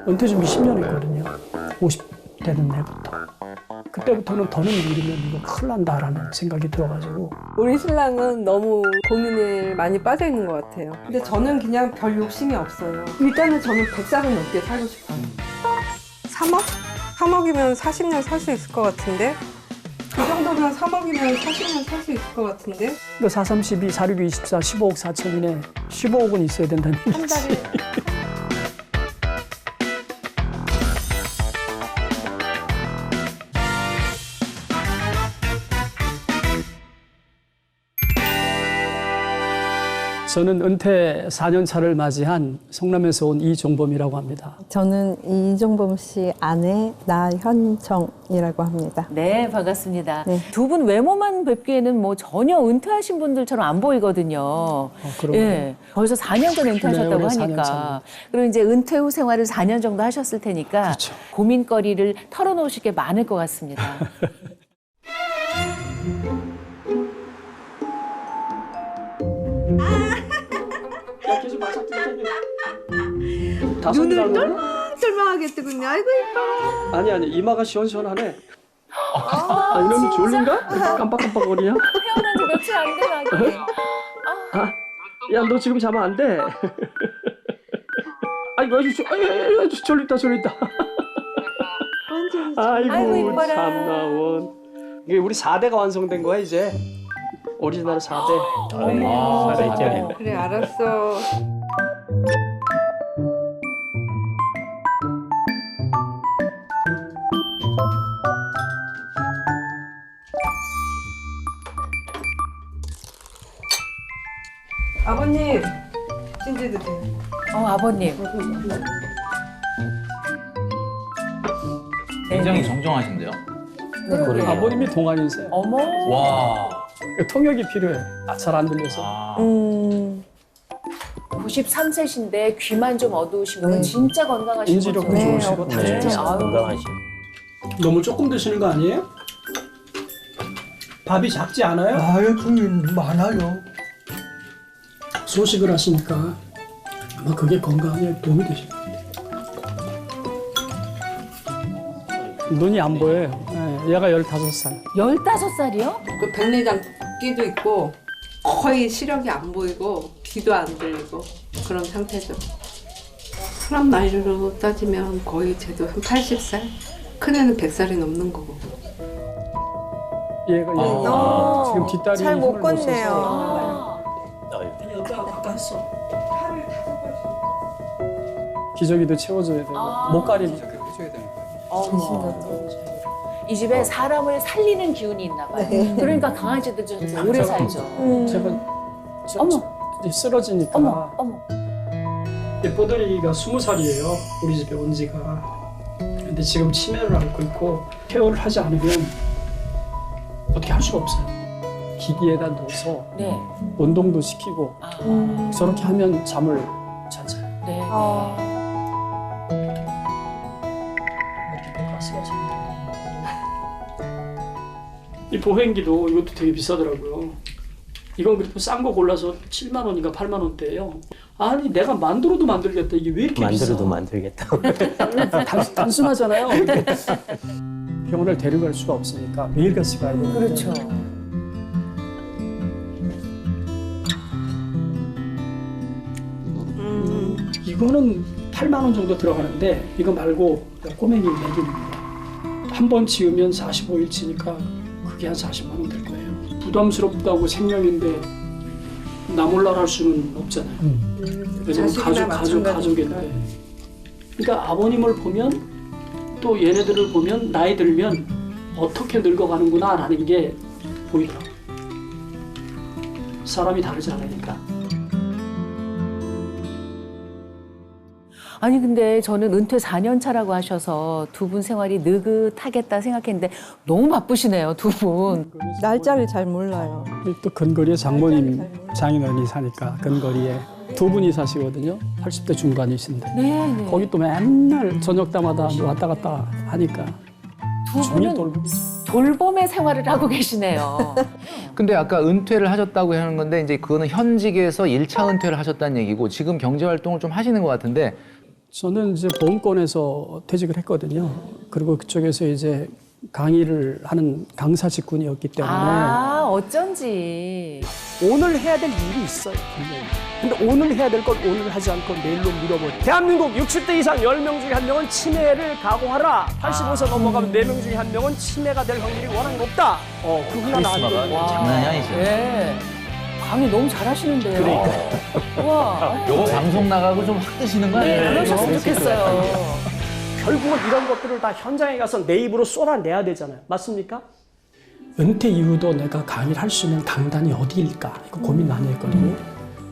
은퇴 준비 10년 했거든요. 50 되는 해부터. 그때부터는 더는 미루면 이거 큰일 난다라는 생각이 들어가지고. 우리 신랑은 너무 고민에 많이 빠져 있는 것 같아요. 근데 저는 그냥 별 욕심이 없어요. 일단은 저는 100살은 넘게 살고 싶어요. 3억? 3억이면 40년 살 수 있을 것 같은데? 그 정도면 3억이면 40년 살 수 있을 것 같은데? 이거 4, 3, 12, 4, 6, 24, 15억 4천이네. 15억은 있어야 된다는 한 얘기지. 달에. 저는 은퇴 4년 차를 맞이한 성남에서 온 이종범이라고 합니다. 저는 이종범 씨 아내 나현정이라고 합니다. 네, 반갑습니다. 네. 두 분 외모만 뵙기에는 뭐 전혀 은퇴하신 분들처럼 안 보이거든요. 그런가요? 예, 벌써 4년 전 은퇴하셨다고 네, 올해 4년 하니까. 차입니다. 그리고 이제 은퇴 후 생활을 4년 정도 하셨을 테니까 그렇죠. 고민거리를 털어놓으실 게 많을 것 같습니다. 야, 계속 맞아. 눈을 쫄망하게 뜨군요. 아이고 이뻐. 아니 이마가 시원시원하네. 이놈 졸린가? 깜빡깜빡거리냐? 태어난 지 며칠 안 된 아기. 야, 너 지금 자면 안 돼. 아이고, 졸립다. 아이고, 이뻐라. 참나원. 이게 우리 4대가 완성된 거야, 이제. 오리지널 4대. 어머. 살아있잖아요. 그래 알았어. 아버님 진지 드세요. 아버님. 굉장히 정정하신데요? 그러게요. 아버님이 동안이세요. 어머. 와. 통역이 필요해. 잘 안 들려서. 93세신데 귀만 좀 어두우신 거면 진짜 건강하신 인지력도 거죠. 좋으시고 다 네. 좋으세요. 아유. 건강하시고. 너무 조금 드시는 거 아니에요? 밥이 작지 않아요? 아유, 좀 많아요. 소식을 하시니까 아마 그게 건강에 도움이 되실 거예요. 눈이 안 보여요. 네, 얘가 15살. 15살이요? 그 백내장기도 있고 거의 시력이 안 보이고 귀도 안 들리고 그런 상태죠. 사람 나이로 따지면 거의 쟤도 한 80살? 큰애는 100살이 넘는 거고. 얘가 지금 뒷다리 잘 못 힘을 걷네요. 써서 여기가 아까 했어. 기저귀도 채워줘야 되고 목까지 해줘야 되니까. 이 집에 사람을 살리는 기운이 있나 봐요. 그러니까 강아지들 좀 오래 살죠. 제가 어머. 이제 쓰러지니까 어머. 예뻐들이가 20살이에요. 우리 집에 온 지가. 근데 지금 치매를 앓고 있고 케어를 하지 않으면 어떻게 할 수가 없어요. 기기에다 넣어서 네. 운동도 시키고 저렇게 하면 잠을 잘 자요. 네. 이렇게 가스가 잘 이 보행기도 이것도 되게 비싸더라고요. 이건 그래도 싼 거 골라서 7만 원인가 8만 원대예요. 아니 내가 만들어도 만들겠다. 이게 왜 이렇게 만들어도 비싸? 만들겠다. 단순하잖아요. 병원을 데려갈 수가 없으니까 매일같이 가야 되는데 그렇죠. 이거는 8만 원 정도 들어가는데 이거 말고 꼬맹이 매듭입니다. 한 번 치우면 45일 치니까 그게 한 40만 원 될 거예요. 부담스럽다고 생명인데 나 몰라 할 수는 없잖아요. 왜냐면 자식이나 마찬가지니까. 가족인데. 그러니까 아버님을 보면 또 얘네들을 보면 나이 들면 어떻게 늙어가는구나라는 게 보이더라고요. 사람이 다르지 않으니까. 아니 근데 저는 은퇴 4년 차라고 하셔서 두 분 생활이 느긋하겠다 생각했는데 너무 바쁘시네요, 두 분. 날짜를 잘 몰라요. 또 근거리에 장모님 장인어른이 사니까 근거리에 두 분이 사시거든요. 80대 중반이신데 네. 거기 또 맨날 저녁 때마다 왔다 갔다 하니까 두 종일 분은 돌고 돌봄의 생활을 하고 계시네요. 근데 아까 은퇴를 하셨다고 하는 건데 이제 그거는 현직에서 1차 은퇴를 하셨다는 얘기고 지금 경제 활동을 좀 하시는 것 같은데 저는 이제 보험권에서 퇴직을 했거든요. 그리고 그쪽에서 이제 강의를 하는 강사 직군이었기 때문에 아, 어쩐지. 오늘 해야 될 일이 있어요, 분명히. 근데 오늘 해야 될 걸 오늘 하지 않고 내일로 미뤄버려. 대한민국 60대 이상 10명 중에 1명은 치매를 각오하라. 85세 넘어가면 4명 중에 1명은 치매가 될 확률이 워낙 높다. 그 훈련 아니거든요. 장난이 아니죠. 네. 강의 너무 잘하시는데요. 와. 요거 방송 나가고 좀 확 뜨시는 거 아니에요? 그러셨으면 좋겠어요. 결국은 이런 것들을 다 현장에 가서 내 입으로 쏟아내야 되잖아요. 맞습니까? 은퇴 이후도 내가 강의를 할 수 있는 강단이 어디일까? 이거 고민 많이 했거든요.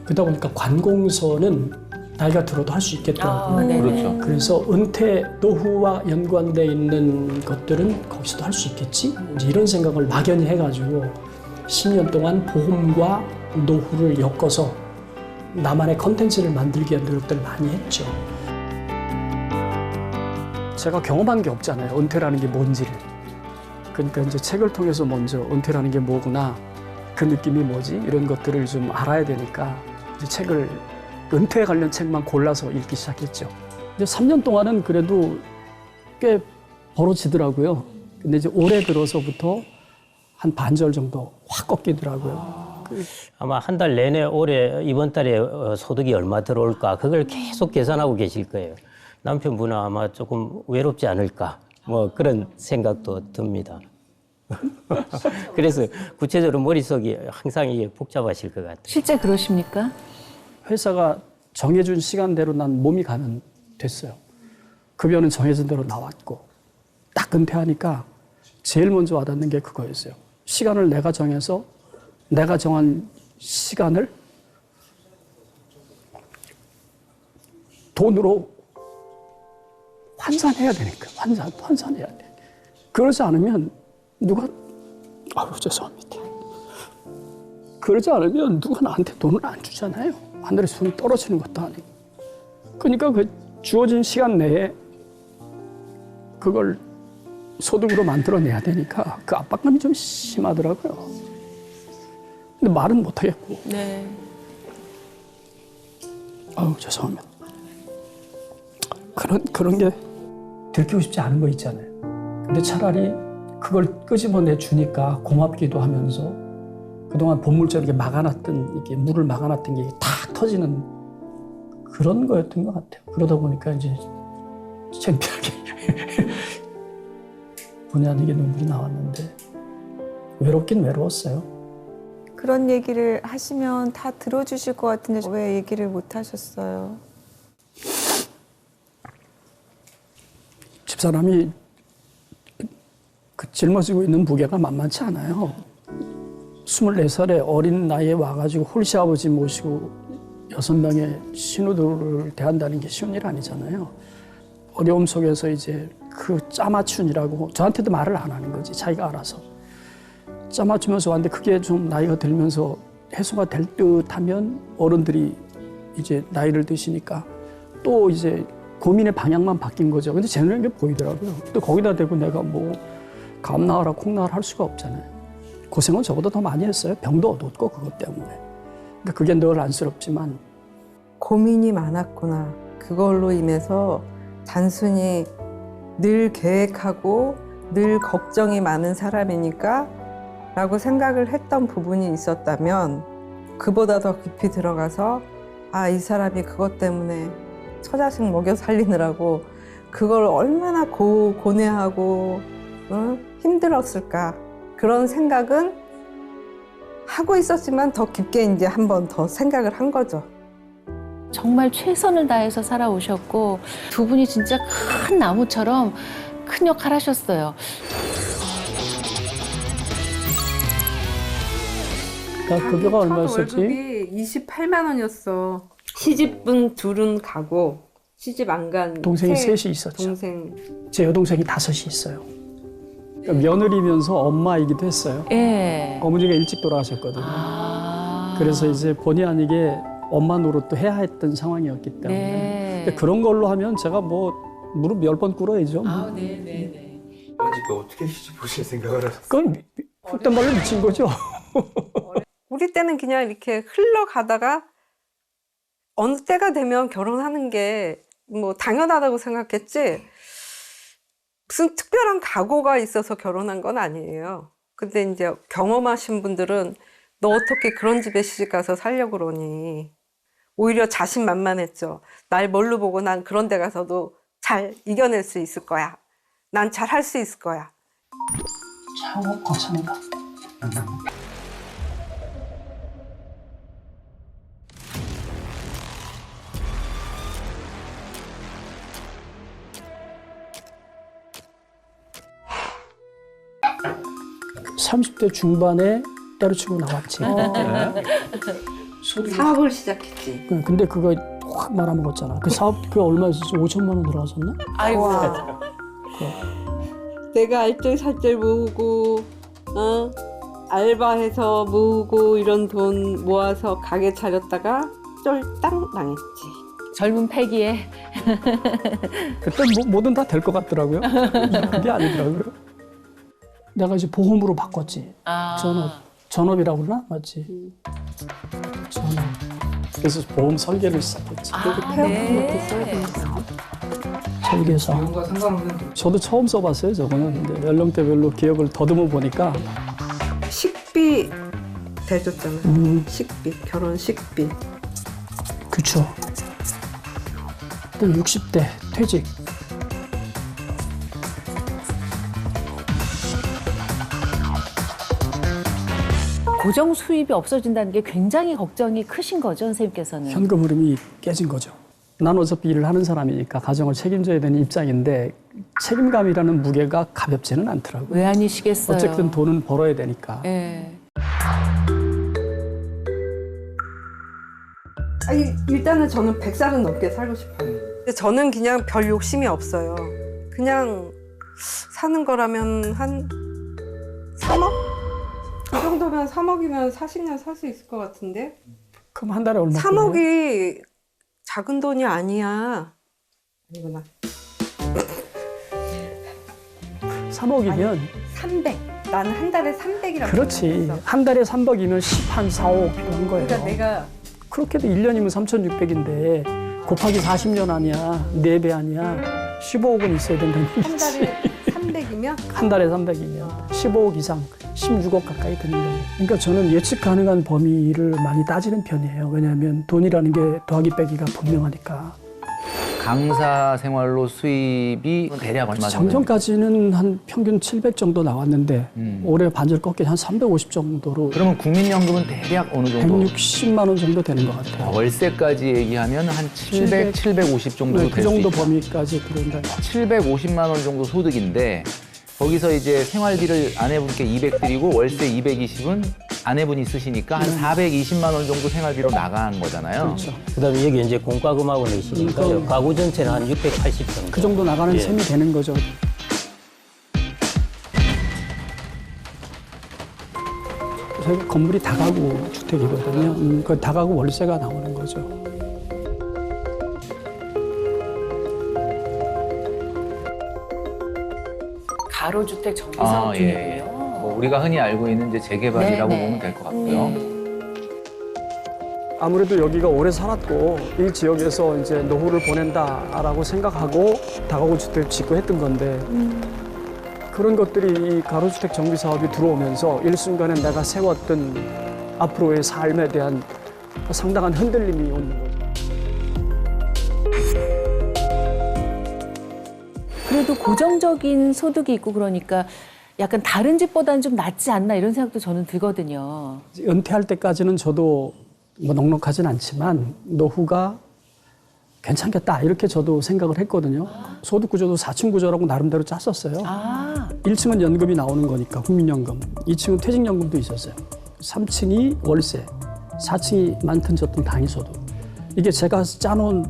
그러다 보니까 관공서는 나이가 들어도 할 수 있겠더라고요. 아, 네네. 그렇죠. 그래서 은퇴 노후와 연관돼 있는 것들은 거기서도 할 수 있겠지? 이제 이런 생각을 막연히 해가지고 10년 동안 보험과 노후를 엮어서 나만의 컨텐츠를 만들기 위한 노력들을 많이 했죠. 제가 경험한 게 없잖아요. 은퇴라는 게 뭔지를. 그러니까 이제 책을 통해서 먼저 은퇴라는 게 뭐구나, 그 느낌이 뭐지, 이런 것들을 좀 알아야 되니까 이제 책을, 은퇴 관련 책만 골라서 읽기 시작했죠. 이제 3년 동안은 그래도 꽤 벌어지더라고요. 근데 이제 올해 들어서부터 한 반절 정도 확 꺾이더라고요. 아마 한 달 내내 올해 이번 달에 소득이 얼마 들어올까 그걸 계속 계산하고 계실 거예요. 남편분은 아마 조금 외롭지 않을까 뭐 그런 생각도 듭니다. 그래서 구체적으로 머릿속이 항상 이게 복잡하실 것 같아요. 실제 그러십니까? 회사가 정해준 시간대로 난 몸이 가면 됐어요. 급여는 정해진 대로 나왔고 딱 은퇴하니까 제일 먼저 와닿는 게 그거였어요. 시간을 내가 정해서 내가 정한 시간을 돈으로 환산해야 되니까 환산해야 돼. 그러지 않으면 누가 죄송합니다. 그러지 않으면 누가 나한테 돈을 안 주잖아요. 하늘에서 돈이 떨어지는 것도 아니고. 그러니까 그 주어진 시간 내에 그걸 소득으로 만들어내야 되니까 그 압박감이 좀 심하더라고요. 근데 말은 못하겠고. 네. 죄송합니다. 그런 게 들키고 싶지 않은 거 있잖아요. 근데 차라리 그걸 끄집어내 주니까 고맙기도 하면서 그동안 본물처럼 이렇게 막아놨던, 이게 물을 막아놨던 게 탁 터지는 그런 거였던 것 같아요. 그러다 보니까 이제 창피하게 본의 아니게 눈물이 나왔는데 외롭긴 외로웠어요. 그런 얘기를 하시면 다 들어주실 것 같은데 왜 얘기를 못 하셨어요? 집사람이 그 짊어지고 있는 무게가 만만치 않아요. 24살의 어린 나이에 와가지고 홀씨 아버지 모시고 6명의 신우들을 대한다는 게 쉬운 일 아니잖아요. 어려움 속에서 이제 그 짜맞춘이라고 저한테도 말을 안 하는 거지, 자기가 알아서. 짜맞추면서 왔는데 그게 좀 나이가 들면서 해소가 될 듯하면 어른들이 이제 나이를 드시니까 또 이제 고민의 방향만 바뀐 거죠. 근데 제 눈에 그게 보이더라고요. 또 거기다 대고 내가 뭐 감 나와라 콩 나와라 할 수가 없잖아요. 고생은 저보다 더 많이 했어요. 병도 얻었고 그것 때문에. 그러니까 그게 늘 안쓰럽지만 고민이 많았구나. 그걸로 인해서 단순히 늘 계획하고 늘 걱정이 많은 사람이니까 라고 생각을 했던 부분이 있었다면 그보다 더 깊이 들어가서 이 사람이 그것 때문에 처자식 먹여 살리느라고 그걸 얼마나 고뇌하고 힘들었을까, 그런 생각은 하고 있었지만 더 깊게 이제 한 번 더 생각을 한 거죠. 정말 최선을 다해서 살아오셨고 두 분이 진짜 큰 나무처럼 큰 역할 하셨어요. 나 급여가 얼마였었지? 월급이 28만 원이었어. 시집은 둘은 가고 시집 안 간 동생이 셋이 있었죠. 동생. 제 여동생이 5이 있어요. 그러니까 며느리면서 엄마이기도 했어요. 예. 어머니가 일찍 돌아가셨거든요. 그래서 이제 본의 아니게 엄마 노릇도 해야 했던 상황이었기 때문에. 네. 근데 그런 걸로 하면 제가 뭐 무릎 10번 꿇어야죠. 네네네. 아직 어떻게 시집 보실 생각을 하셨어요? 그건 그때 말로 미친 거죠. 우리 때는 그냥 이렇게 흘러가다가 어느 때가 되면 결혼하는 게 뭐 당연하다고 생각했지 무슨 특별한 각오가 있어서 결혼한 건 아니에요. 근데 이제 경험하신 분들은 너 어떻게 그런 집에 시집가서 살려고 그러니 오히려 자신만만했죠. 날 뭘로 보고 난 그런 데 가서도 잘 이겨낼 수 있을 거야. 난 잘 할 수 있을 거야. 참 거창하다. (30대) 중반에 때려치고 나왔지. 사업을 시작했지. 근데 그거 확 말아먹었잖아. 그 사업 그 얼마였었지? 5천만 원 들어갔었나? 아이고. 내가 알뜰살뜰 모으고 알바해서 모으고 이런 돈 모아서 가게 차렸다가 쫄딱 망했지. 젊은 패기에 그때 뭐든 다 될 것 같더라고요. 그게 아니더라고요. 내가 이제 보험으로 바꿨지. 전업이라고 그러나? 맞지? 전업. 그래서 보험 설계를 시작했지. 네. 설계사. 뭔가 상관없는 저도 처음 써봤어요, 저거는. 근데 연령대별로 기억을 더듬어 보니까 식비 대줬잖아. 식비, 결혼 식비. 그쵸. 그때 60대 퇴직. 고정 수입이 없어진다는 게 굉장히 걱정이 크신 거죠, 선생님께서는. 현금 흐름이 깨진 거죠. 난 어차피 일을 하는 사람이니까 가정을 책임져야 되는 입장인데 책임감이라는 무게가 가볍지는 않더라고요. 왜 아니시겠어요? 어쨌든 돈은 벌어야 되니까. 예. 아니, 일단은 저는 100살은 넘게 살고 싶어요. 근데 저는 그냥 별 욕심이 없어요. 그냥 사는 거라면 한 3억? 그 정도면 3억이면 40년 살 수 있을 것 같은데? 그럼 한 달에 얼마? 3억이 작은 돈이 아니야. 이구나. 3억이면 300. 나는 한 달에 300이라고 그렇지. 한 달에 300이면 10한 4, 5억 필요한 거예요. 그러니까 내가 그렇게도 1년이면 3,600인데 곱하기 40년 아니야. 4배 아니야. 15억은 있어야 된다는 한 얘기지. 달에 300이면 한 달에 300이면 15억 이상, 16억 가까이 드는 거예요. 그러니까 저는 예측 가능한 범위를 많이 따지는 편이에요. 왜냐하면 돈이라는 게 더하기 빼기가 분명하니까. 강사 생활로 수입이 대략 얼마 정도? 작년까지는 한 평균 700 정도 나왔는데 올해 반절 꺾기 한 350 정도로 그러면 국민연금은 대략 어느 정도? 160만 원 정도 되는 것 같아요. 월세까지 얘기하면 한 700, 750 정도 네, 될 그 수 정도 있다. 범위까지 들어온다. 750만 원 정도 소득인데 거기서 이제 생활비를 아내분께 200 드리고 월세 220은 아내분이 쓰시니까 한 420만 원 정도 생활비로 나간 거잖아요. 그렇죠. 그다음에 여기 이제 공과금하고 내시니까요. 가구 전체는 한 680 정도. 그 정도 나가는 예. 셈이 되는 거죠. 저희가 건물이 다가구 주택이거든요. 그 다가구 월세가 나오는 거죠. 가로주택 정비사업 예. 중이군요. 뭐 우리가 흔히 알고 있는 이제 재개발이라고 네, 네. 보면 될 것 같고요. 아무래도 여기가 오래 살았고 이 지역에서 이제 노후를 보낸다라고 생각하고 다가구 주택을 짓고 했던 건데 그런 것들이 이 가로주택 정비 사업이 들어오면서 일순간에 내가 세웠던 앞으로의 삶에 대한 상당한 흔들림이 오는 거죠. 그래도 고정적인 소득이 있고 그러니까 약간 다른 집보다는 좀 낫지 않나 이런 생각도 저는 들거든요. 은퇴할 때까지는 저도 뭐 넉넉하진 않지만 노후가 괜찮겠다 이렇게 저도 생각을 했거든요. 소득 구조도 4층 구조라고 나름대로 짰었어요. 1층은 연금이 나오는 거니까 국민연금, 2층은 퇴직연금도 있었어요. 3층이 월세, 4층이 많든 적든 당위소득. 이게 제가 짜놓은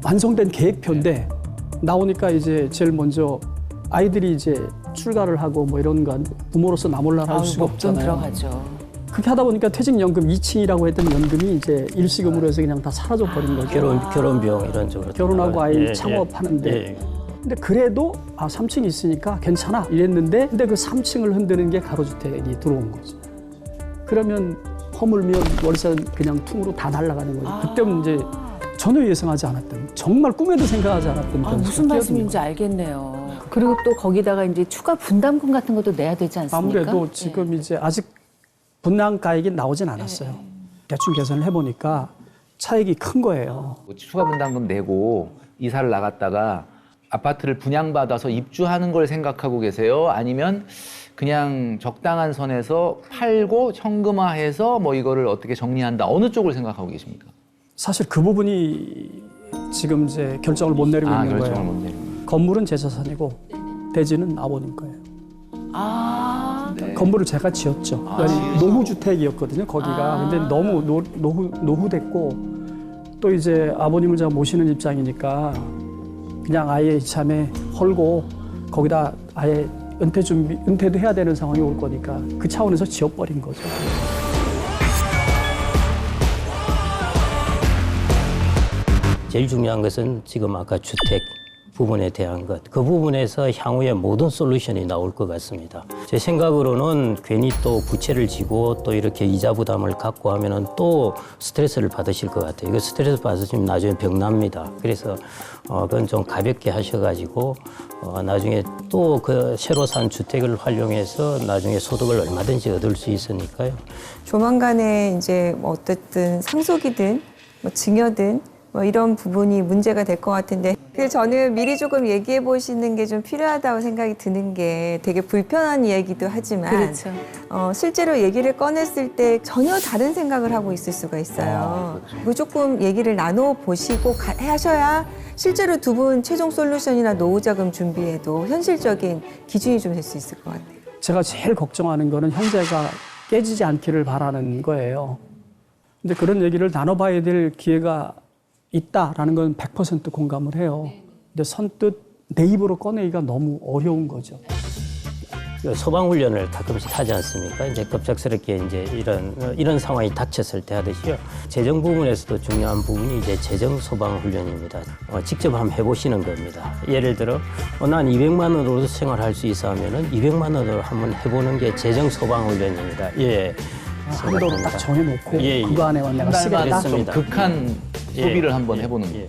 완성된 계획표인데 나오니까 이제 제일 먼저 아이들이 이제 출가를 하고 뭐 이런 거 부모로서 나 몰라 할 수가 좀 없잖아요. 들어가죠. 그렇게 하다 보니까 퇴직연금 2층이라고 했던 연금이 이제 일시금으로 해서 그냥 다 사라져 버린 거죠. 결혼 비용 이런 쪽으로. 결혼하고 아이 예, 예. 창업하는데. 예. 근데 그래도 3층이 있으니까 괜찮아 이랬는데 근데 그 3층을 흔드는 게 가로주택이 들어온 거죠. 그러면 허물면 월세는 그냥 퉁으로 다 날아가는 거죠. 그때는 이제 전혀 예상하지 않았던, 정말 꿈에도 생각하지 않았던 아, 그런 무슨 수가 말씀인지 뛰어듭니다. 알겠네요. 그리고 또 거기다가 이제 추가 분담금 같은 것도 내야 되지 않습니까? 아무래도 지금 이제 아직 분양가액이 나오진 않았어요. 대충 계산을 해보니까 차익이 큰 거예요. 추가 분담금 내고 이사를 나갔다가 아파트를 분양받아서 입주하는 걸 생각하고 계세요? 아니면 그냥 적당한 선에서 팔고 현금화해서 뭐 이거를 어떻게 정리한다. 어느 쪽을 생각하고 계십니까? 사실 그 부분이 지금 이제 결정을 못 내리고 있는 결정을 거예요. 못 내리고. 건물은 제 자산이고 대지는 아버님 거예요. 아, 건물을 제가 지었죠. 노후주택이었거든요, 거기가. 근데 너무 노후됐고 또 이제 아버님을 제가 모시는 입장이니까 그냥 아예 이참에 헐고 거기다 아예 은퇴도 해야 되는 상황이 올 거니까 그 차원에서 지어버린 거죠. 제일 중요한 것은 지금 아까 주택 부분에 대한 것, 그 부분에서 향후에 모든 솔루션이 나올 것 같습니다. 제 생각으로는 괜히 또 부채를 지고 또 이렇게 이자 부담을 갖고 하면은 또 스트레스를 받으실 것 같아요. 이거 스트레스 받으시면 나중에 병납니다. 그래서 그건 좀 가볍게 하셔가지고 나중에 또 그 새로 산 주택을 활용해서 나중에 소득을 얼마든지 얻을 수 있으니까요. 조만간에 이제 뭐 어쨌든 상속이든 뭐 증여든 뭐 이런 부분이 문제가 될 것 같은데, 그래서 저는 미리 조금 얘기해 보시는 게 좀 필요하다고 생각이 드는 게, 되게 불편한 이야기도 하지만 그렇죠. 실제로 얘기를 꺼냈을 때 전혀 다른 생각을 하고 있을 수가 있어요. 그 조금 얘기를 나눠 보시고 하셔야 실제로 두 분 최종 솔루션이나 노후자금 준비에도 현실적인 기준이 좀 될 수 있을 것 같아요. 제가 제일 걱정하는 거는 형제가 깨지지 않기를 바라는 거예요. 근데 그런 얘기를 나눠봐야 될 기회가 있다라는 건 100% 공감을 해요. 근데 선뜻 내 입으로 꺼내기가 너무 어려운 거죠. 소방 훈련을 가끔씩 하지 않습니까? 이제 급작스럽게 이제 이런 상황이 닥쳤을 때 하듯이요. 재정 부분에서도 중요한 부분이 이제 재정 소방 훈련입니다. 직접 한번 해보시는 겁니다. 예를 들어 난 200만 원으로도 생활할 수 있어 하면은 200만 원으로 한번 해보는 게 재정 소방 훈련입니다. 예. 한도를 딱 정해놓고 예, 예. 그거 안에만 내가 쓰겠다. 좀 극한 소비를 한번 해보는 거예요.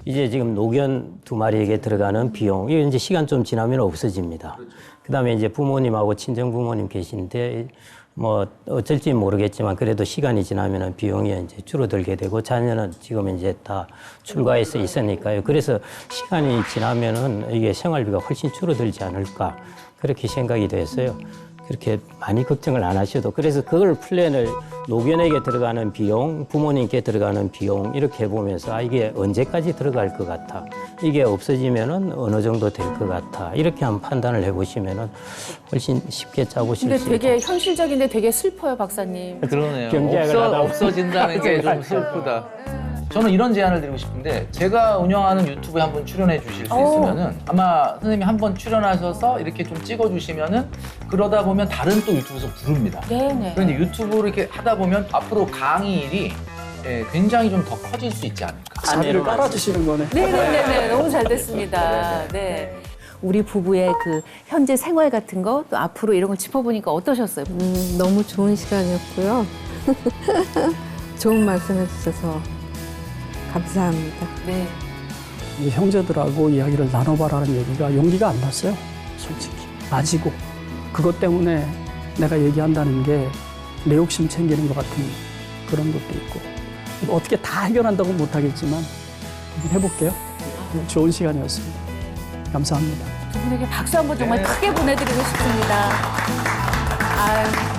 이제 지금 노견 2마리에게 들어가는 비용, 이게 이제 시간 좀 지나면 없어집니다. 그다음에 이제 부모님하고 친정 부모님 계신데 뭐 어쩔지 모르겠지만 그래도 시간이 지나면 비용이 이제 줄어들게 되고, 자녀는 지금 이제 다 출가해서 있으니까요. 그래서 시간이 지나면은 이게 생활비가 훨씬 줄어들지 않을까, 그렇게 생각이 됐어요. 그렇게 많이 걱정을 안 하셔도, 그래서 그걸 플랜을 노견에게 들어가는 비용, 부모님께 들어가는 비용 이렇게 해보면서 이게 언제까지 들어갈 것 같아, 이게 없어지면은 어느 정도 될 것 같아, 이렇게 한번 판단을 해보시면은 훨씬 쉽게 짜보실 근데 수 되게 있고. 현실적인데 되게 슬퍼요, 박사님. 그러네요. 경제학을 하다 보면 없어진다는 게 좀 슬프다. 저는 이런 제안을 드리고 싶은데, 제가 운영하는 유튜브에 한번 출연해 주실 수 있으면은 아마 선생님이 한번 출연하셔서 이렇게 좀 찍어 주시면은 그러다 보면 다른 또 유튜브에서 부릅니다. 네네. 그런데 유튜브를 이렇게 하다 보면 앞으로 강의일이 굉장히 좀 더 커질 수 있지 않을까. 자리를 깔아주시는 거네. 네네네. 너무 잘 됐습니다. 네. 우리 부부의 그 현재 생활 같은 거, 또 앞으로 이런 걸 짚어보니까 어떠셨어요? 너무 좋은 시간이었고요. 좋은 말씀 해주셔서 감사합니다. 네. 이 형제들하고 이야기를 나눠봐라는 얘기가 용기가 안 났어요, 솔직히. 아지고 그것 때문에 내가 얘기한다는 게 내 욕심 챙기는 것 같은 그런 것도 있고, 어떻게 다 해결한다고 못하겠지만 한번 해볼게요. 좋은 시간이었습니다. 감사합니다. 두 분에게 박수 한번 정말 크게 보내드리고 싶습니다. 아유.